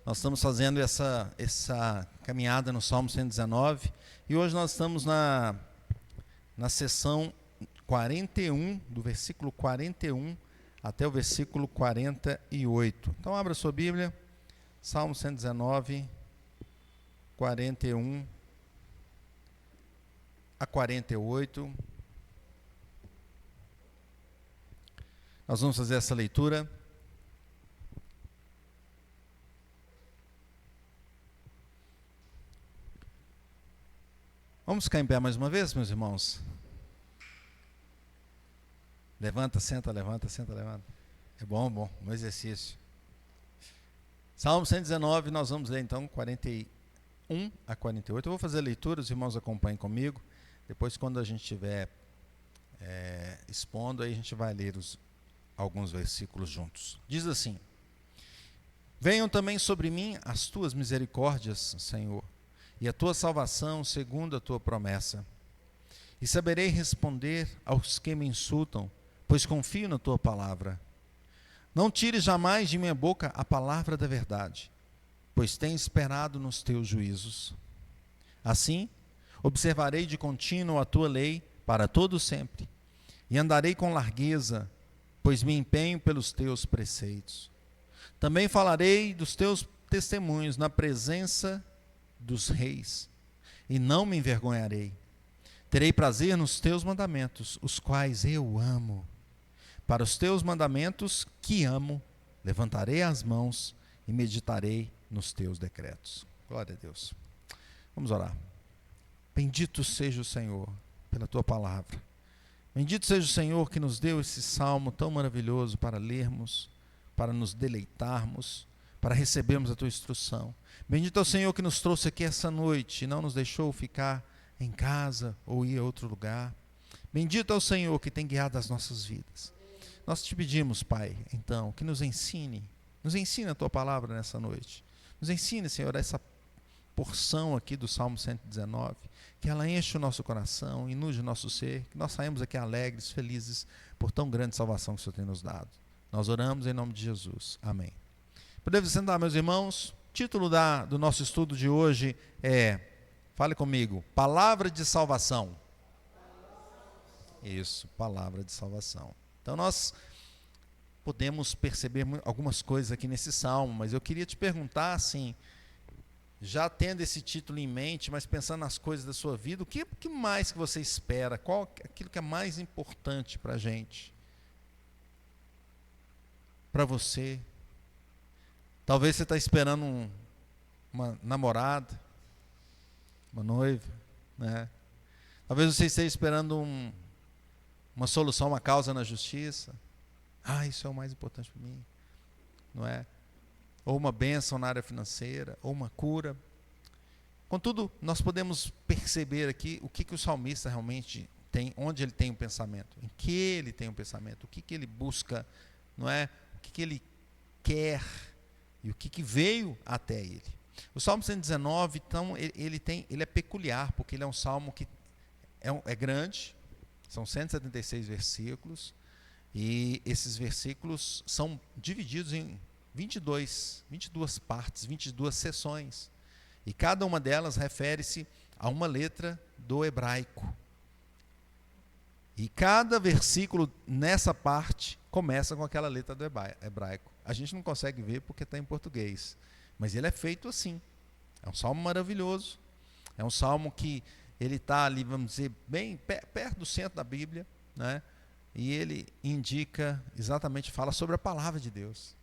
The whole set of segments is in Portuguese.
Nós estamos fazendo essa caminhada no Salmo 119 e hoje nós estamos na sessão 41, do versículo 41 até o versículo 48. Então abra sua Bíblia, Salmo 119, 41 a 48. Nós vamos fazer essa leitura. Vamos ficar em pé mais uma vez, meus irmãos? Levanta, senta, levanta, senta, levanta. É bom exercício. Salmo 119, nós vamos ler então 41 a 48. Eu vou fazer a leitura, os irmãos acompanhem comigo. Depois, quando a gente estiver expondo, aí a gente vai ler alguns versículos juntos. Diz assim: Venham também sobre mim as tuas misericórdias, Senhor, e a tua salvação segundo a tua promessa. E saberei responder aos que me insultam, pois confio na tua palavra. Não tires jamais de minha boca a palavra da verdade, pois tenho esperado nos teus juízos. Assim, observarei de contínuo a tua lei para todo sempre, e andarei com largueza, pois me empenho pelos teus preceitos. Também falarei dos teus testemunhos na presença dos reis, e não me envergonharei. Terei prazer nos teus mandamentos, os quais eu amo. Para os teus mandamentos que amo, levantarei as mãos e meditarei nos teus decretos. Glória a Deus. Vamos orar. Bendito seja o Senhor pela tua palavra. Bendito seja o Senhor que nos deu esse salmo tão maravilhoso para lermos, para nos deleitarmos, para recebermos a tua instrução. Bendito é o Senhor que nos trouxe aqui essa noite e não nos deixou ficar em casa ou ir a outro lugar. Bendito é o Senhor que tem guiado as nossas vidas. Nós te pedimos, Pai, então, que nos ensine a tua palavra nessa noite. Nos ensine, Senhor, essa porção aqui do Salmo 119, que ela enche o nosso coração, inunde o nosso ser, que nós saímos aqui alegres, felizes por tão grande salvação que o Senhor tem nos dado. Nós oramos em nome de Jesus. Amém. Podemos sentar, meus irmãos. O título do nosso estudo de hoje é, fale comigo, Palavra de Salvação. Isso, Palavra de Salvação. Então nós podemos perceber algumas coisas aqui nesse salmo, mas eu queria te perguntar assim, já tendo esse título em mente, mas pensando nas coisas da sua vida, o que mais que você espera? Qual aquilo que é mais importante para a gente? Para você? Talvez você está esperando uma namorada, uma noiva, né? Talvez você esteja esperando uma solução, uma causa na justiça. Isso é o mais importante para mim, não é? Ou uma bênção na área financeira, ou uma cura. Contudo, nós podemos perceber aqui o que o salmista realmente tem, onde ele tem um pensamento, em que ele tem um pensamento, o que ele busca, não é? O que ele quer e o que veio até ele. O Salmo 119, então, ele é peculiar, porque ele é um salmo que é grande, são 176 versículos, e esses versículos são divididos em 22 partes, 22 seções, e cada uma delas refere-se a uma letra do hebraico. E cada versículo nessa parte começa com aquela letra do hebraico. A gente não consegue ver porque está em português, mas ele é feito assim. É um salmo maravilhoso, é um salmo que ele está ali, vamos dizer, bem perto do centro da Bíblia, né? E ele indica, exatamente, fala sobre a palavra de Deus.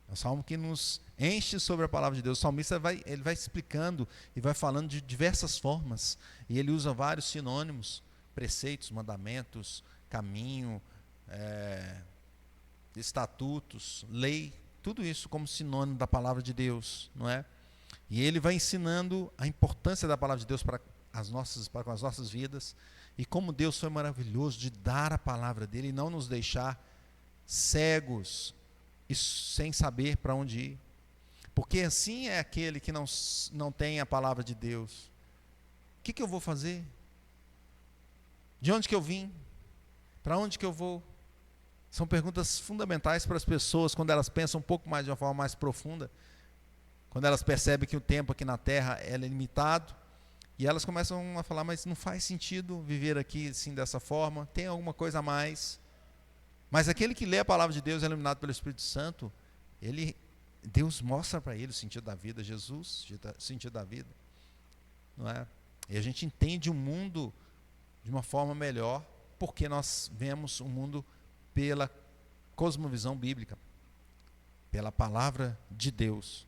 É um salmo que nos enche sobre a palavra de Deus. O salmista ele vai explicando e vai falando de diversas formas, e ele usa vários sinônimos, preceitos, mandamentos, caminho, estatutos, lei, tudo isso como sinônimo da palavra de Deus, não é? E ele vai ensinando a importância da palavra de Deus para as nossas vidas, e como Deus foi maravilhoso de dar a palavra dele e não nos deixar cegos e sem saber para onde ir. Porque assim é aquele que não tem a palavra de Deus. O que eu vou fazer? De onde que eu vim? Para onde que eu vou? São perguntas fundamentais para as pessoas quando elas pensam um pouco mais de uma forma mais profunda. quando elas percebem que o tempo aqui na terra é limitado, e elas começam a falar, mas não faz sentido viver aqui assim dessa forma, tem alguma coisa a mais. Mas aquele que lê a palavra de Deus, é iluminado pelo Espírito Santo, Deus mostra para ele o sentido da vida, Jesus, o sentido da vida, não é? E a gente entende o mundo de uma forma melhor, porque nós vemos o mundo pela cosmovisão bíblica, pela palavra de Deus.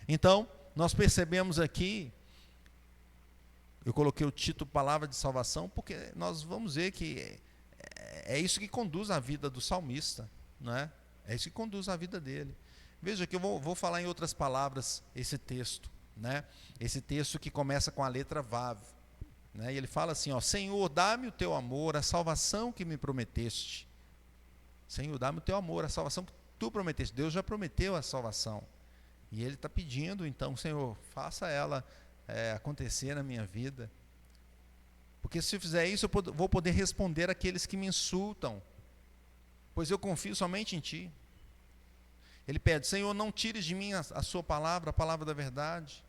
Então, nós percebemos aqui, eu coloquei o título Palavra de Salvação, porque nós vamos ver que é isso que conduz a vida do salmista, não é? É isso que conduz a vida dele. Veja que eu vou falar em outras palavras esse texto, né? Esse texto que começa com a letra Vav, né? E ele fala assim, ó, Senhor, dá-me o teu amor, a salvação que me prometeste. Senhor, dá-me o teu amor, a salvação que tu prometeste. Deus já prometeu a salvação. E ele está pedindo, então, Senhor, faça ela acontecer na minha vida. Porque se eu fizer isso, eu vou poder responder àqueles que me insultam, pois eu confio somente em Ti. Ele pede, Senhor, não tires de mim a sua palavra, a palavra da verdade,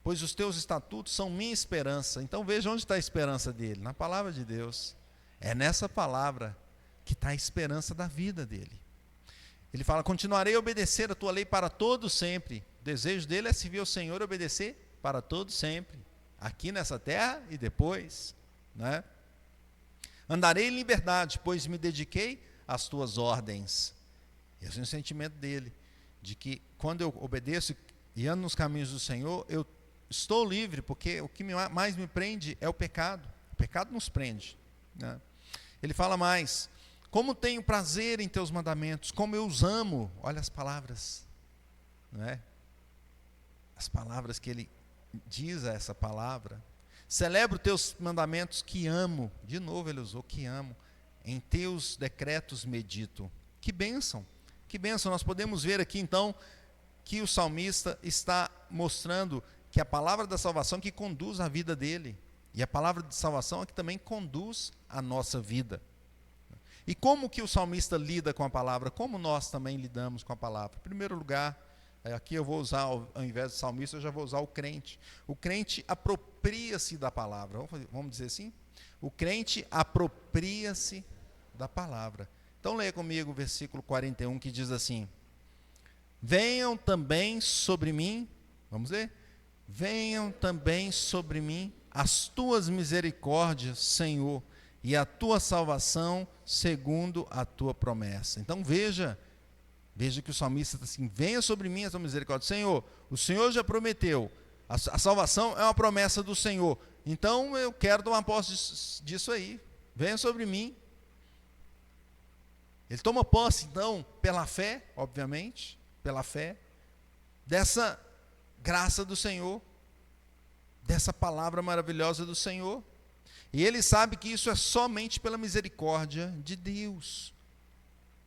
pois os teus estatutos são minha esperança. Então veja onde está a esperança dele, na palavra de Deus. É nessa palavra que está a esperança da vida dele. Ele fala, continuarei a obedecer a tua lei para todo sempre. O desejo dele é servir ao Senhor e obedecer para todo sempre, aqui nessa terra e depois, né? Andarei em liberdade, pois me dediquei às tuas ordens. Esse é o sentimento dele, de que quando eu obedeço e ando nos caminhos do Senhor, eu estou livre, porque o que mais me prende é o pecado. O pecado nos prende, né? Ele fala mais, como tenho prazer em teus mandamentos, como eu os amo. Olha as palavras, não é? As palavras que ele diz a essa palavra. Celebro teus mandamentos que amo. De novo ele usou que amo. Em teus decretos medito. Que bênção, que bênção. Nós podemos ver aqui então que o salmista está mostrando que a palavra da salvação que conduz a vida dele, e a palavra de salvação é que também conduz a nossa vida. E como que o salmista lida com a palavra? Como nós também lidamos com a palavra? Em primeiro lugar, aqui eu vou usar, ao invés do salmista, eu já vou usar o crente. O crente apropria-se da palavra. Vamos dizer assim? O crente apropria-se da palavra. Então leia comigo o versículo 41, que diz assim, venham também sobre mim, vamos ler? Venham também sobre mim as tuas misericórdias, Senhor, e a tua salvação segundo a tua promessa. Então veja que o salmista está assim, venha sobre mim a tua misericórdia. Senhor, o Senhor já prometeu, a salvação é uma promessa do Senhor, então eu quero tomar posse disso aí, venha sobre mim. Ele toma posse então, pela fé, obviamente, pela fé, dessa graça do Senhor, dessa palavra maravilhosa do Senhor. E ele sabe que isso é somente pela misericórdia de Deus,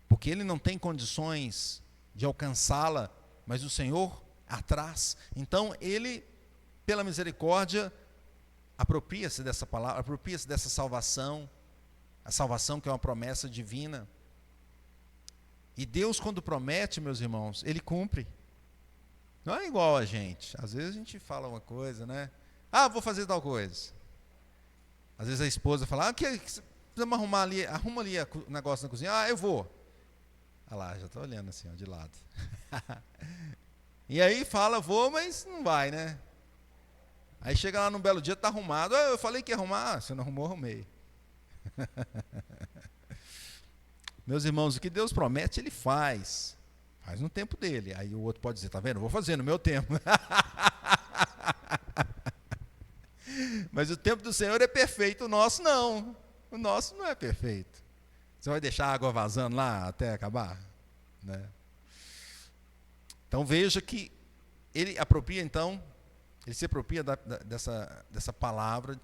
porque ele não tem condições de alcançá-la, mas o Senhor atrás. Então ele, pela misericórdia, apropria-se dessa palavra, apropria-se dessa salvação, a salvação que é uma promessa divina. E Deus, quando promete, meus irmãos, Ele cumpre. Não é igual a gente. Às vezes a gente fala uma coisa, né? Ah, vou fazer tal coisa. Às vezes a esposa fala, precisamos arruma ali o negócio na cozinha. Ah, eu vou. Olha lá, já estou olhando assim, ó, de lado. E aí fala, vou, mas não vai, né? Aí chega lá num belo dia, está arrumado. Ah, eu falei que ia arrumar. Ah, você não arrumou, arrumei. Meus irmãos, o que Deus promete, Ele faz no tempo dele. Aí o outro pode dizer, tá vendo? Eu vou fazer no meu tempo. Mas o tempo do Senhor é perfeito, o nosso não. O nosso não é perfeito. Você vai deixar a água vazando lá até acabar? Né? Então veja que ele se apropria dessa palavra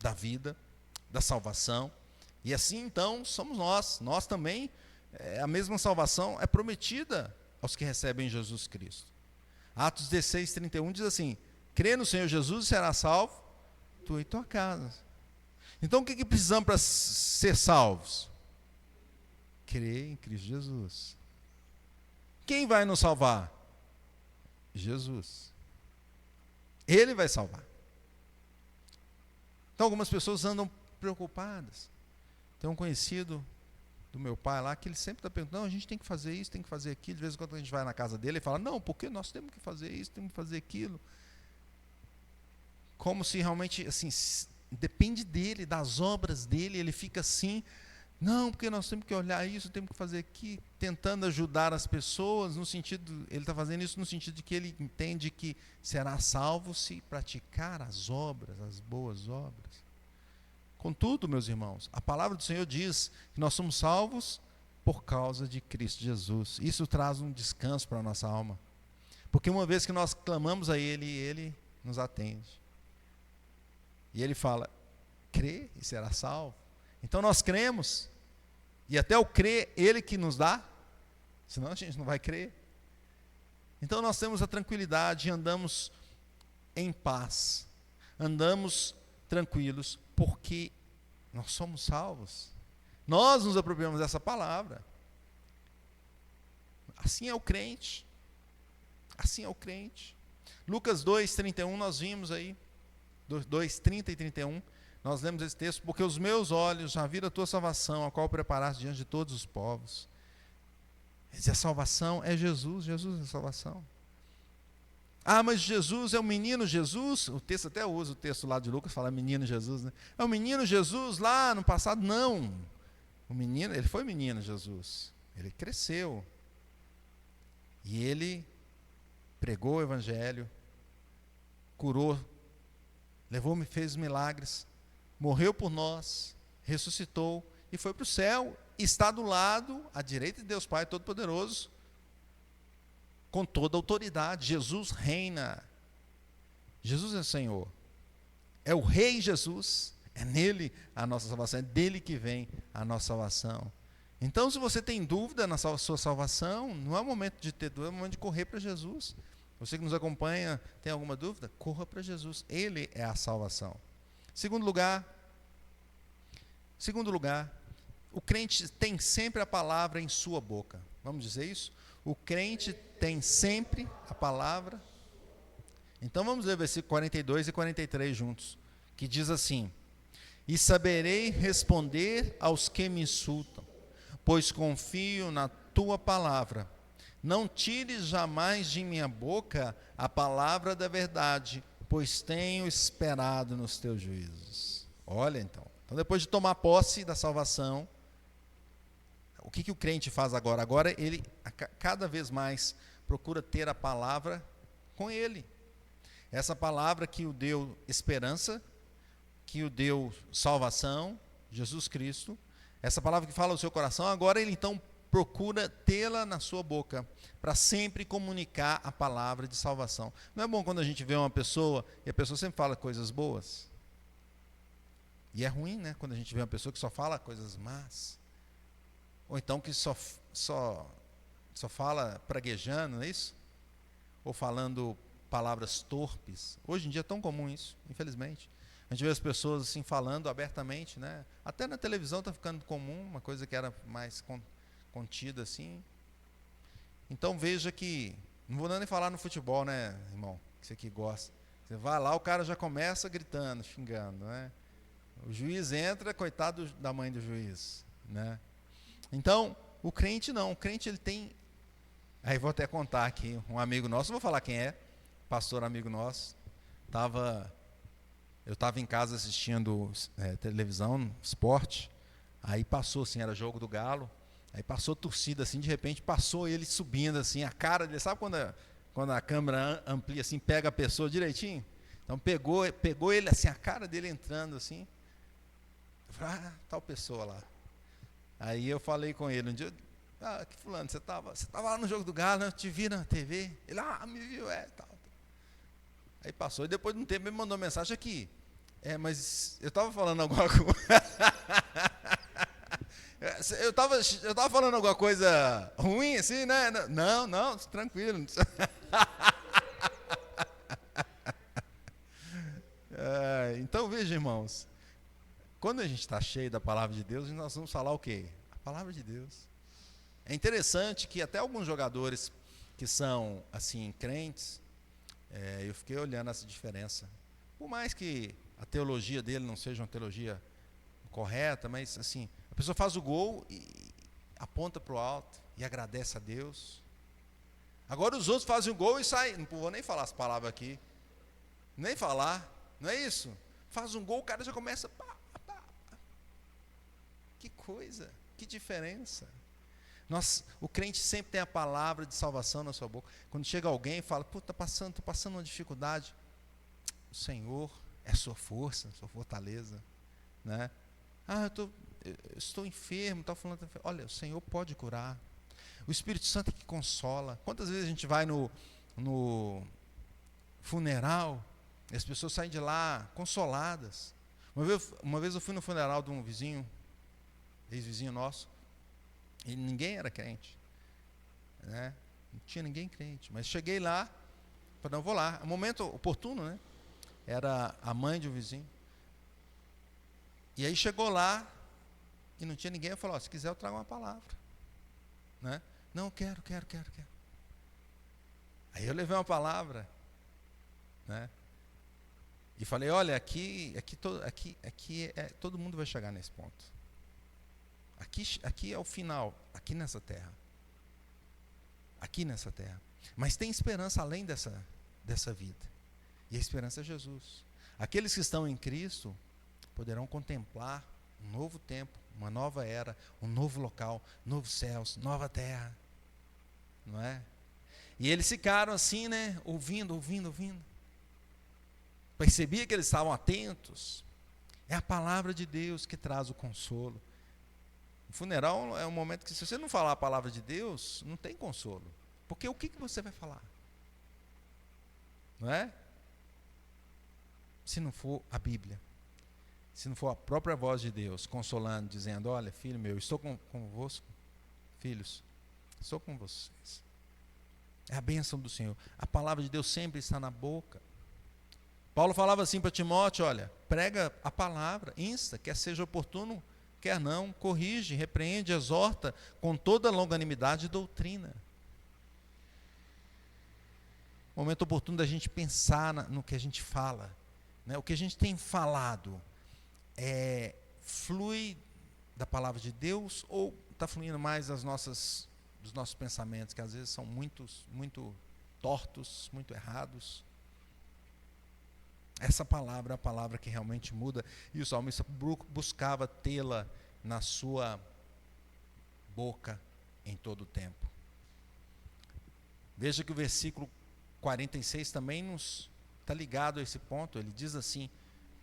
da vida, da salvação. E assim então somos nós também, a mesma salvação é prometida aos que recebem Jesus Cristo. Atos 16, 31 diz assim, crê no Senhor Jesus e será salvo, tu e tua casa. Então o que precisamos para ser salvos? Crer em Cristo Jesus. Quem vai nos salvar? Jesus. Ele vai salvar. Então algumas pessoas andam preocupadas. Tem um conhecido do meu pai lá, que ele sempre está perguntando, não, a gente tem que fazer isso, tem que fazer aquilo. De vez em quando a gente vai na casa dele e fala, não, porque nós temos que fazer isso, temos que fazer aquilo. Como se realmente, assim, depende dele, das obras dele, ele fica assim, não, porque nós temos que olhar isso, temos que fazer aqui, tentando ajudar as pessoas, no sentido, ele está fazendo isso no sentido de que ele entende que será salvo se praticar as obras, as boas obras. Contudo, meus irmãos, a palavra do Senhor diz que nós somos salvos por causa de Cristo Jesus. Isso traz um descanso para a nossa alma, porque uma vez que nós clamamos a Ele, Ele nos atende. E Ele fala, crê e será salvo. Então nós cremos, e até o crer, Ele que nos dá, senão a gente não vai crer. Então nós temos a tranquilidade e andamos em paz, andamos tranquilos, porque nós somos salvos. Nós nos apropriamos dessa palavra. Assim é o crente. Assim é o crente. Lucas 2:31, nós vimos aí, 2:30 e 31, nós lemos esse texto, porque os meus olhos já viram a tua salvação, a qual preparaste diante de todos os povos. A salvação é Jesus, Jesus é a salvação. Ah, mas Jesus é o menino Jesus? O texto até usa o texto lá de Lucas, fala menino Jesus, né? É o menino Jesus lá no passado? Não. O menino, ele foi menino Jesus. Ele cresceu. E ele pregou o evangelho, curou, levou-me, fez milagres, morreu por nós, ressuscitou e foi para o céu. Está do lado, à direita de Deus Pai Todo-Poderoso, com toda a autoridade. Jesus reina. Jesus é o Senhor. É o Rei Jesus. É nele a nossa salvação. É dele que vem a nossa salvação. Então, se você tem dúvida na sua salvação, não é o momento de ter dúvida, é o momento de correr para Jesus. Você que nos acompanha, tem alguma dúvida? Corra para Jesus. Ele é a salvação. Segundo lugar, o crente tem sempre a palavra em sua boca. Vamos dizer isso? O crente tem sempre a palavra. Então vamos ler versículo 42 e 43 juntos, que diz assim: e saberei responder aos que me insultam, pois confio na tua palavra. Não tires jamais de minha boca a palavra da verdade, pois tenho esperado nos teus juízos. Olha então depois de tomar posse da salvação, o que o crente faz agora? Agora ele cada vez mais procura ter a palavra com ele. Essa palavra que o deu esperança, que o deu salvação, Jesus Cristo. Essa palavra que fala no seu coração, agora ele então procura tê-la na sua boca, para sempre comunicar a palavra de salvação. Não é bom quando a gente vê uma pessoa, e a pessoa sempre fala coisas boas? E é ruim, né, quando a gente vê uma pessoa que só fala coisas más. Ou então que só fala praguejando, não é isso? Ou falando palavras torpes. Hoje em dia é tão comum isso, infelizmente. A gente vê as pessoas assim falando abertamente, né? Até na televisão está ficando comum, uma coisa que era mais contida assim. Então veja que, não vou nem falar no futebol, né, irmão? Que você que gosta. Você vai lá, o cara já começa gritando, xingando, né? O juiz entra, coitado da mãe do juiz, né? Então, o crente não, o crente ele tem, aí vou até contar aqui, um amigo nosso, não vou falar quem é, pastor amigo nosso, eu estava em casa assistindo televisão, esporte, aí passou assim, era jogo do Galo, aí passou torcida assim, de repente passou ele subindo assim, a cara dele, sabe quando a câmera amplia assim, pega a pessoa direitinho? Então pegou ele assim, a cara dele entrando assim, eu falei, tal pessoa lá. Aí eu falei com ele um dia, que fulano, você estava lá no jogo do Galo, né? Eu te vi na TV. Ele, me viu, tal. Aí passou, e depois de um tempo ele me mandou mensagem aqui. Mas eu estava falando alguma coisa. eu estava falando alguma coisa ruim, assim, né? Não, tranquilo. Então veja, irmãos, quando a gente está cheio da palavra de Deus, nós vamos falar o quê? A palavra de Deus. É interessante que até alguns jogadores que são assim crentes, Eu fiquei olhando essa diferença. Por mais que a teologia dele não seja uma teologia correta, mas assim, a pessoa faz o gol e aponta para o alto e agradece a Deus. Agora os outros fazem o gol e saem. Não vou nem falar as palavras aqui. Nem falar. Não é isso? Faz um gol, o cara já começa. Pá, pá, pá. Que coisa, que diferença. O crente sempre tem a palavra de salvação na sua boca. Quando chega alguém e fala, pô, estou passando uma dificuldade. O Senhor é sua força, sua fortaleza. Né? Eu estou enfermo, olha, o Senhor pode curar. O Espírito Santo é que consola. Quantas vezes a gente vai no funeral e as pessoas saem de lá consoladas. Uma vez eu fui no funeral de um vizinho, ex-vizinho nosso, e ninguém era crente, né? Não tinha ninguém crente, mas cheguei lá, falei, não, vou lá, momento oportuno, né? Era a mãe de um vizinho, e aí chegou lá, e não tinha ninguém, eu falei, se quiser eu trago uma palavra, né? Não, quero. Aí eu levei uma palavra, né? E falei, olha, aqui todo mundo vai chegar nesse ponto. Aqui é o final, aqui nessa terra. Mas tem esperança além dessa vida. E a esperança é Jesus. Aqueles que estão em Cristo poderão contemplar um novo tempo, uma nova era, um novo local, novos céus, nova terra. Não é? E eles ficaram assim, né? Ouvindo. Percebia que eles estavam atentos. É a palavra de Deus que traz o consolo. O funeral é um momento que, se você não falar a palavra de Deus, não tem consolo. Porque o que você vai falar? Não é? Se não for a Bíblia, se não for a própria voz de Deus consolando, dizendo, olha, filho meu, estou convosco, filhos, estou com vocês. É a bênção do Senhor. A palavra de Deus sempre está na boca. Paulo falava assim para Timóteo, olha, prega a palavra, insta, quer seja oportuno, quer não, corrige, repreende, exorta, com toda longanimidade e doutrina. Momento oportuno da gente pensar no que a gente fala. Né? O que a gente tem falado flui da palavra de Deus ou está fluindo mais dos nossos pensamentos, que às vezes são muito tortos, muito errados? Essa palavra é a palavra que realmente muda, e o salmista buscava tê-la na sua boca em todo o tempo. Veja que o versículo 46 também nos está ligado a esse ponto. Ele diz assim,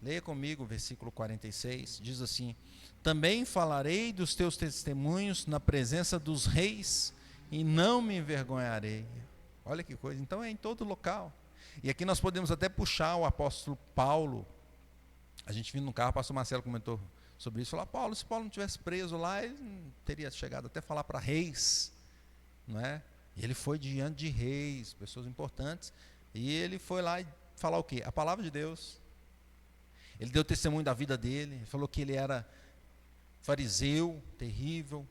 leia comigo o versículo 46, diz assim, também falarei dos teus testemunhos na presença dos reis e não me envergonharei. Olha que coisa, então é em todo local. E aqui nós podemos até puxar o apóstolo Paulo. A gente vindo no carro, o pastor Marcelo comentou sobre isso, falou, se Paulo não tivesse preso lá, ele não teria chegado até a falar para reis, não é? E ele foi diante de reis, pessoas importantes, e ele foi lá e falar o quê? A palavra de Deus. Ele deu testemunho da vida dele, ele falou que ele era fariseu, terrível,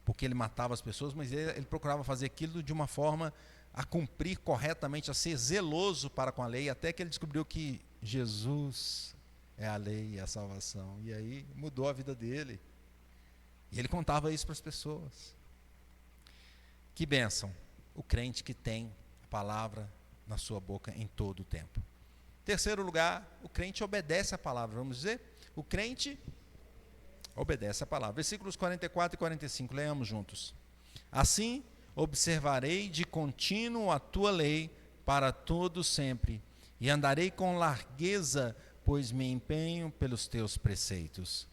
porque ele matava as pessoas, mas ele procurava fazer aquilo de uma forma a cumprir corretamente, a ser zeloso para com a lei, até que ele descobriu que Jesus é a lei e a salvação, e aí mudou a vida dele, e ele contava isso para as pessoas. Que bênção, o crente que tem a palavra na sua boca em todo o tempo. Terceiro lugar, o crente obedece a palavra, vamos dizer, o crente obedece a palavra. Versículos 44 e 45, leamos juntos. Assim, observarei de contínuo a tua lei para todo sempre, e andarei com largueza, pois me empenho pelos teus preceitos.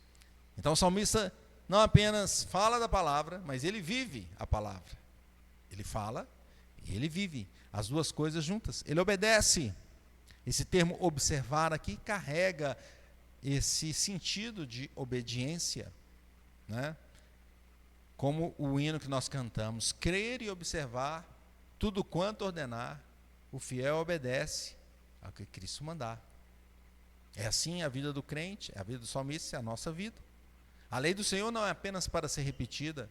Então o salmista não apenas fala da palavra, mas ele vive a palavra. Ele fala e ele vive as duas coisas juntas. Ele obedece. Esse termo observar aqui carrega esse sentido de obediência, né? Como o hino que nós cantamos, crer e observar tudo quanto ordenar, o fiel obedece ao que Cristo mandar. É assim a vida do crente, a vida do salmista, é a nossa vida. A lei do Senhor não é apenas para ser repetida,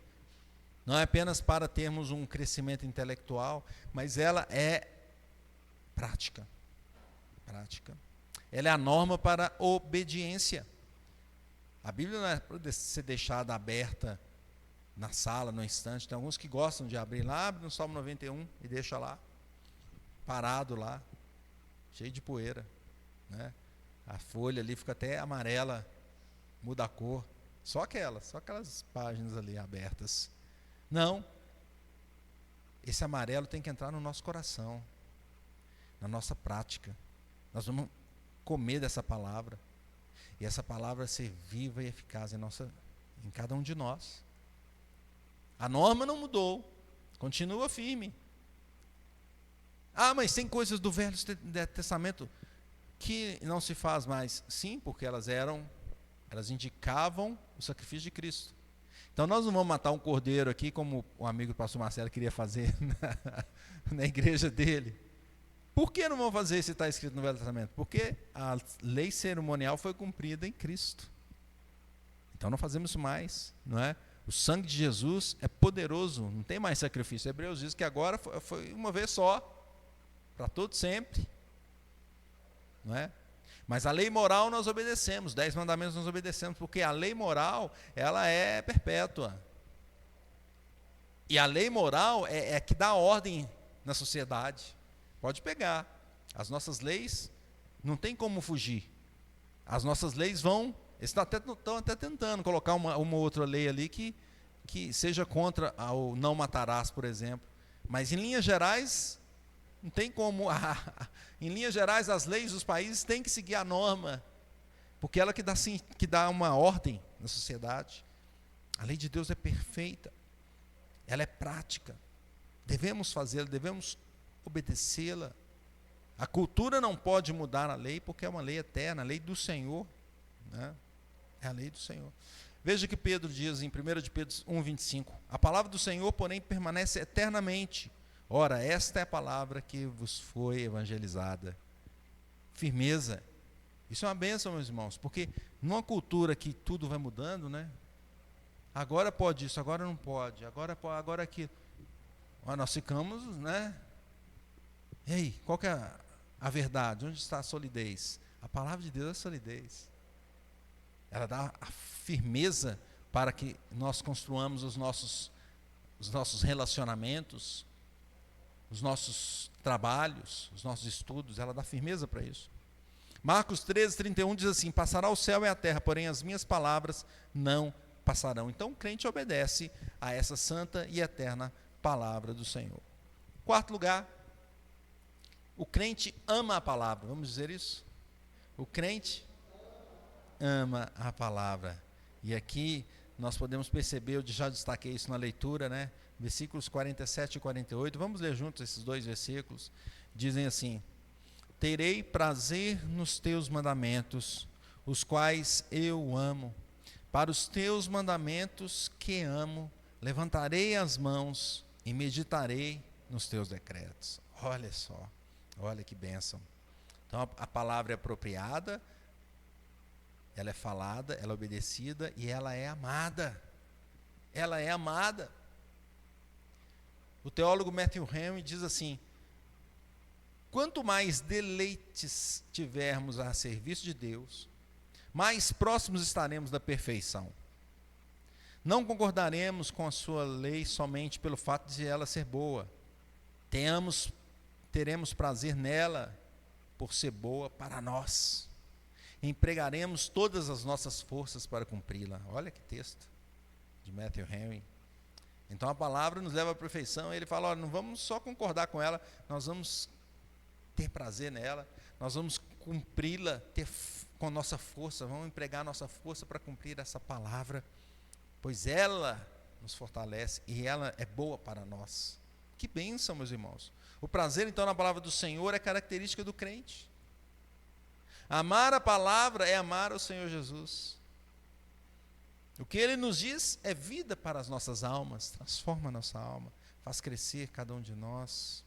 não é apenas para termos um crescimento intelectual, mas ela é Prática. Prática. Ela é a norma para obediência. A Bíblia não é para ser deixada aberta na sala, no instante. Tem alguns que gostam de abrir lá, abre no Salmo 91 e deixa lá, parado lá, cheio de poeira, né? A folha ali fica até amarela, muda a cor. Só aquelas páginas ali abertas. Não. Esse amarelo tem que entrar no nosso coração, na nossa prática. Nós vamos comer dessa palavra. E essa palavra ser viva e eficaz em cada um de nós. A norma não mudou, continua firme. Ah, mas tem coisas do Velho Testamento que não se faz mais. Sim, porque elas indicavam o sacrifício de Cristo. Então nós não vamos matar um cordeiro aqui, como o amigo do pastor Marcelo queria fazer na igreja dele. Por que não vão fazer se está escrito no Velho Testamento? Porque a lei cerimonial foi cumprida em Cristo. Então não fazemos isso mais, não é? O sangue de Jesus é poderoso, não tem mais sacrifício. Hebreus diz que agora foi uma vez só, para todo sempre, não é? Mas a lei moral nós obedecemos, 10 mandamentos nós obedecemos, porque a lei moral, ela é perpétua. E a lei moral é que dá ordem na sociedade. Pode pegar. As nossas leis, não tem como fugir. As nossas leis vão, eles estão até tentando colocar uma outra lei ali que seja contra o não matarás, por exemplo. Mas em linhas gerais, não tem como. Em linhas gerais, as leis dos países têm que seguir a norma, porque ela que dá uma ordem na sociedade. A lei de Deus é perfeita, ela é prática, devemos fazê-la, devemos obedecê-la. A cultura não pode mudar a lei, porque é uma lei eterna, a lei do Senhor, né? É a lei do Senhor. Veja que Pedro diz em 1 de Pedro 1,25: a palavra do Senhor, porém, permanece eternamente. Ora, esta é a palavra que vos foi evangelizada. Firmeza. Isso é uma bênção, meus irmãos, porque numa cultura que tudo vai mudando, né? Agora pode isso, agora não pode, agora aquilo. Nós ficamos, né? Ei, qual que é a verdade? Onde está a solidez? A palavra de Deus é solidez. Ela dá a firmeza para que nós construamos os nossos relacionamentos, os nossos trabalhos, os nossos estudos. Ela dá firmeza para isso. Marcos 13:31 diz assim: passará o céu e a terra, porém as minhas palavras não passarão. Então o crente obedece a essa santa e eterna palavra do Senhor. Quarto lugar, o crente ama a palavra. Vamos dizer isso? O crente ama a palavra. E aqui nós podemos perceber, eu já destaquei isso na leitura, né? Versículos 47 e 48. Vamos ler juntos esses dois versículos. Dizem assim: terei prazer nos teus mandamentos, os quais eu amo. Para os teus mandamentos que amo, levantarei as mãos e meditarei nos teus decretos. Olha só, olha que bênção. Então a palavra é apropriada, ela é falada, ela é obedecida e ela é amada. Ela é amada. O teólogo Matthew Henry diz assim: quanto mais deleites tivermos a serviço de Deus, mais próximos estaremos da perfeição. Não concordaremos com a sua lei somente pelo fato de ela ser boa. Teremos prazer nela por ser boa para nós. Empregaremos todas as nossas forças para cumpri-la. Olha que texto de Matthew Henry. Então a palavra nos leva à perfeição. Ele fala: olha, não vamos só concordar com ela, nós vamos ter prazer nela, nós vamos cumpri-la com nossa força, vamos empregar nossa força para cumprir essa palavra, pois ela nos fortalece e ela é boa para nós. Que bênção, meus irmãos. O prazer, então, na palavra do Senhor é característica do crente. Amar a palavra é amar o Senhor Jesus. O que Ele nos diz é vida para as nossas almas, transforma a nossa alma, faz crescer cada um de nós.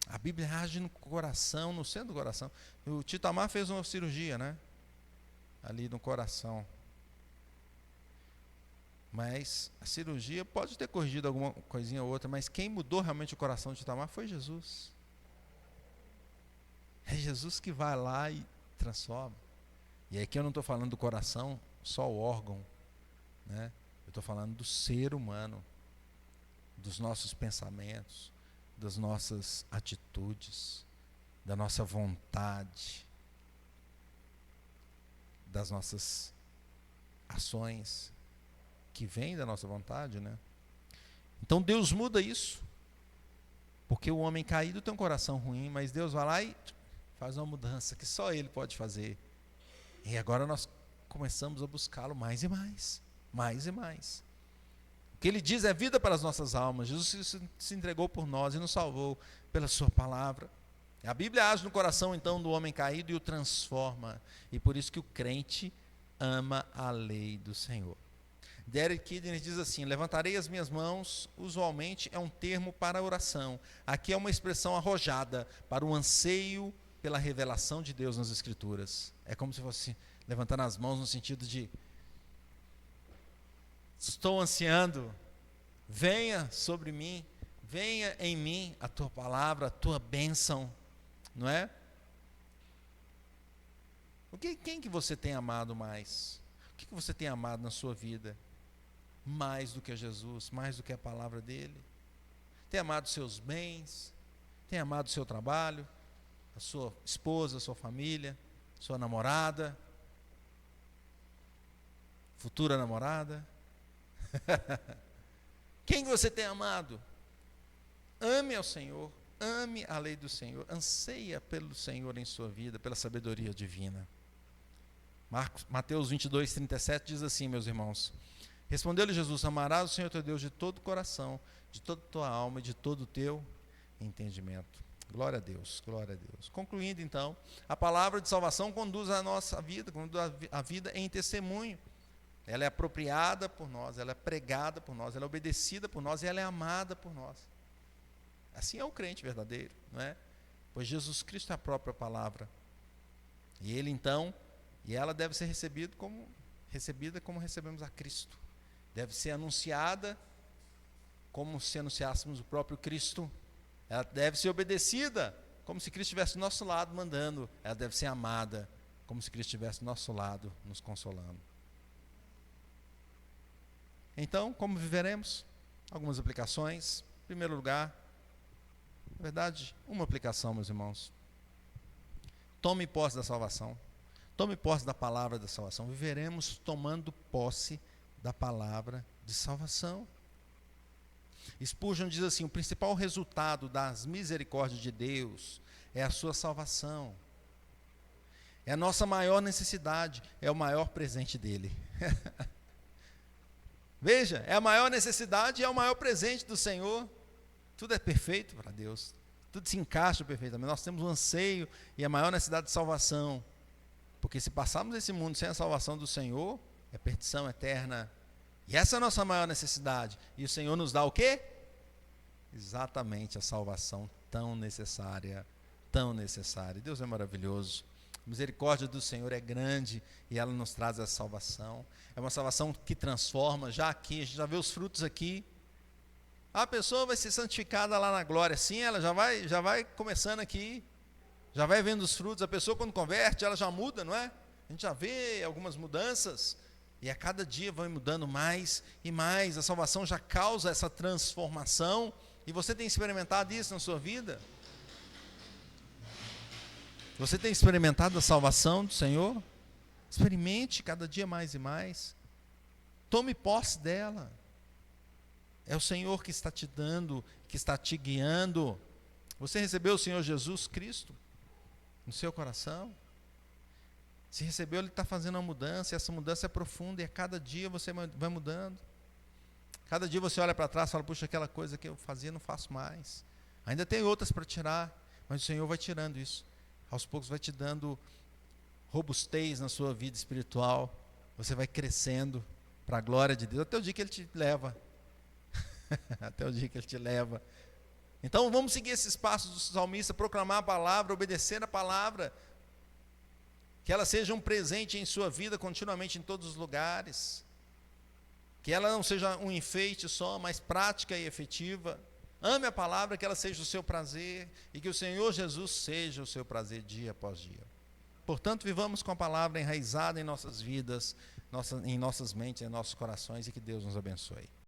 A Bíblia age no coração, no centro do coração. O Tito Amar fez uma cirurgia, né? Ali no coração. Mas a cirurgia pode ter corrigido alguma coisinha ou outra, mas quem mudou realmente o coração de Tito Amar foi Jesus. É Jesus que vai lá e transforma. E aqui eu não estou falando do coração, só o órgão, né? Eu estou falando do ser humano, dos nossos pensamentos, das nossas atitudes, da nossa vontade, das nossas ações, que vêm da nossa vontade, né? Então Deus muda isso, porque o homem caído tem um coração ruim, mas Deus vai lá e faz uma mudança que só Ele pode fazer. E agora nós começamos a buscá-lo mais e mais, mais e mais. O que Ele diz é vida para as nossas almas. Jesus se entregou por nós e nos salvou pela sua palavra. A Bíblia age no coração então do homem caído e o transforma. E por isso que o crente ama a lei do Senhor. Derek Kidner diz assim: levantarei as minhas mãos, usualmente é um termo para oração. Aqui é uma expressão arrojada para o anseio pela revelação de Deus nas Escrituras. É como se fosse levantando as mãos no sentido de: estou ansiando, venha sobre mim, venha em mim a tua palavra, a tua bênção, não é? Quem que você tem amado mais? O que você tem amado na sua vida? Mais do que a Jesus, mais do que a palavra dele? Tem amado seus bens? Tem amado o seu trabalho? A sua esposa, a sua família, sua namorada, futura namorada? Quem você tem amado? Ame ao Senhor, ame a lei do Senhor, anseia pelo Senhor em sua vida, pela sabedoria divina. Mateus 22:37 diz assim, meus irmãos: respondeu-lhe Jesus: amarás o Senhor teu Deus de todo o coração, de toda a tua alma e de todo o teu entendimento. Glória a Deus, glória a Deus. Concluindo então, a palavra de salvação conduz a nossa vida, conduz a vida em testemunho. Ela é apropriada por nós, ela é pregada por nós, ela é obedecida por nós e ela é amada por nós. Assim é o crente verdadeiro, não é? Pois Jesus Cristo é a própria palavra. E ele então, e ela deve ser recebida como recebemos a Cristo. Deve ser anunciada como se anunciássemos o próprio Cristo. Ela deve ser obedecida como se Cristo estivesse do nosso lado mandando. Ela deve ser amada como se Cristo estivesse do nosso lado nos consolando. Então, como viveremos? Algumas aplicações. Em primeiro lugar, na verdade, uma aplicação, meus irmãos. Tome posse da salvação. Tome posse da palavra da salvação. Viveremos tomando posse da palavra de salvação. Spurgeon diz assim: o principal resultado das misericórdias de Deus é a sua salvação. É a nossa maior necessidade, é o maior presente dele. Veja, é a maior necessidade e é o maior presente do Senhor. Tudo é perfeito para Deus, tudo se encaixa perfeitamente. Nós temos um anseio e a maior necessidade de salvação, porque se passarmos esse mundo sem a salvação do Senhor, é perdição eterna. E essa é a nossa maior necessidade. E o Senhor nos dá o quê? Exatamente a salvação tão necessária, tão necessária. Deus é maravilhoso. A misericórdia do Senhor é grande e ela nos traz a salvação. É uma salvação que transforma. Já aqui, a gente já vê os frutos aqui. A pessoa vai ser santificada lá na glória. Sim, ela já vai começando aqui. Já vai vendo os frutos. A pessoa quando converte, ela já muda, não é? A gente já vê algumas mudanças. E a cada dia vai mudando mais e mais. A salvação já causa essa transformação. E você tem experimentado isso na sua vida? Você tem experimentado a salvação do Senhor? Experimente cada dia mais e mais. Tome posse dela. É o Senhor que está te dando, que está te guiando. Você recebeu o Senhor Jesus Cristo no seu coração? Se recebeu, Ele está fazendo uma mudança, e essa mudança é profunda, e a cada dia você vai mudando. Cada dia você olha para trás e fala: puxa, aquela coisa que eu fazia não faço mais. Ainda tem outras para tirar, mas o Senhor vai tirando isso. Aos poucos vai te dando robustez na sua vida espiritual. Você vai crescendo para a glória de Deus, até o dia que Ele te leva. Até o dia que Ele te leva. Então vamos seguir esses passos do salmista, proclamar a palavra, obedecer a palavra. Que ela seja um presente em sua vida continuamente em todos os lugares. Que ela não seja um enfeite só, mas prática e efetiva. Ame a palavra, que ela seja o seu prazer e que o Senhor Jesus seja o seu prazer dia após dia. Portanto, vivamos com a palavra enraizada em nossas vidas, em nossas mentes, em nossos corações, e que Deus nos abençoe.